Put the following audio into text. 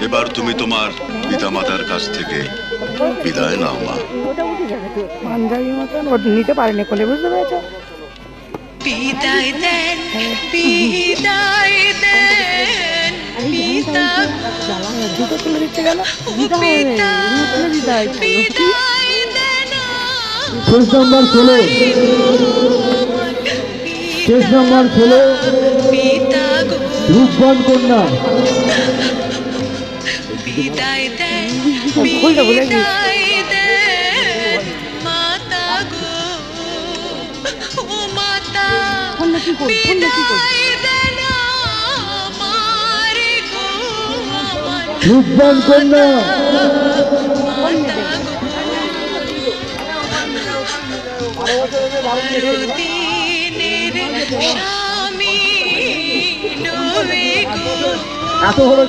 এবার তুমি তোমার পিতামাতার কাছ থেকে বিদায় নাও মা। পাঞ্জাবি মতন ও নিতে পারেনি কোলে, বুঝতে পেরেছো? বিদায় দেন, বিদায় দেন, পিতা জুতো খুলে দিচ্ছে কেন? পিতা বিদায় দেন। শেষ নাম্বার ছেলে, শেষ নাম্বার ছেলে পিতা গো রূপবান কন্যা। বিদায় দেন, বলতে ভুলে গেছি। বিদায় দেন, মাতা গো ও মাতা, বিদায় দেন আমারে গো আমার রূপবান কন্যা। মাতা গো, দিনের স্বামী লয়ে গো। এত হলো।